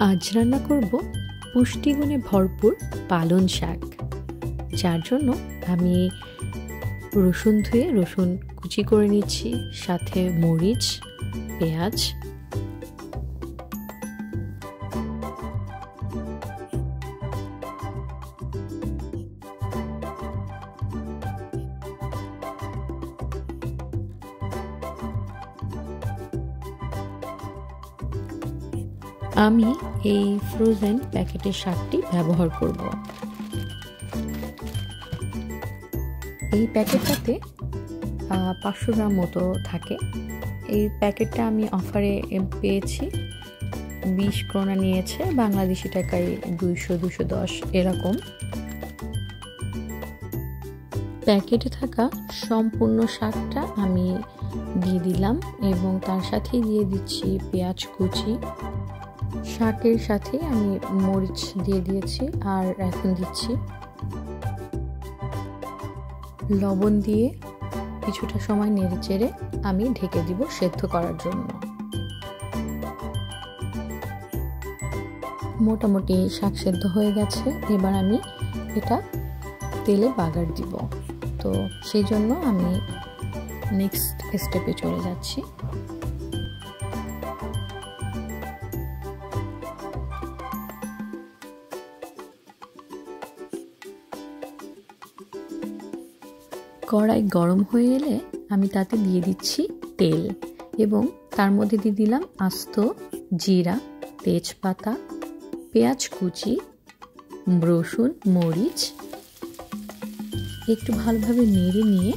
আজ রান্না করব পুষ্টিগুণে ভরপুর পালং শাক, যার জন্য আমি রসুন ধুয়ে রসুন কুচি করে নিচ্ছি, সাথে মরিচ, পেঁয়াজ, আমি এই ফ্রোজেন প্যাকেটের শাকটি ব্যবহার করব। এই প্যাকেটটাতে 500 গ্রাম মতো থাকে। এই প্যাকেটটা আমি অফারে পেয়েছি, 20 krona নিয়েছে, বাংলাদেশি টাকায় 200-210 এরকম। প্যাকেটে থাকা সম্পূর্ণ শাকটা আমি দিয়ে দিলাম এবং তার সাথেই দিয়ে দিচ্ছি পেঁয়াজ কুচি। শাকের সাথে আমি মরিচ দিয়ে দিয়েছি, আর এখন দিচ্ছি লবণ দিয়ে কিছুটা সময় নেড়েচেড়ে আমি ঢেকে দিব সেদ্ধ করার জন্য। মোটামুটি শাক সেদ্ধ হয়ে গেছে, এবার আমি এটা তেলে বাগার দিব। তো সেই জন্য আমি নেক্সট স্টেপে চলে যাচ্ছি। কড়াই গরম হয়ে এলে আমি তাতে দিয়ে দিচ্ছি তেল এবং তার মধ্যে দিয়ে দিলাম আস্ত জিরা, তেজপাতা, পেঁয়াজ কুচি, রসুন, মরিচ। একটু ভালোভাবে নেড়ে নিয়ে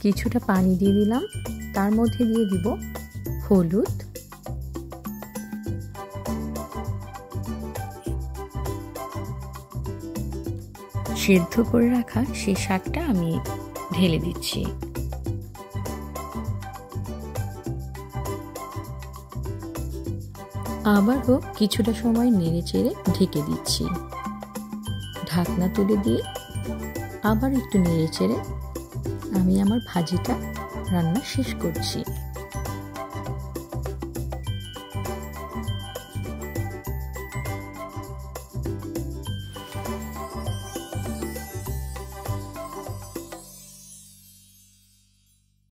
কিছুটা পানি দিয়ে দিলাম, তার মধ্যে দিয়ে দিব হলুদ, সেদ্ধ করে রাখা সেই শাকটা আমি ঢেলে দিচ্ছি। আবারও কিছুটা সময় নেড়েচেড়ে ঢেকে দিচ্ছি। ঢাকনা তুলে দিয়ে আবার একটু নেড়েচেড়ে আমি আমার ভাজিটা রান্না শেষ করছি।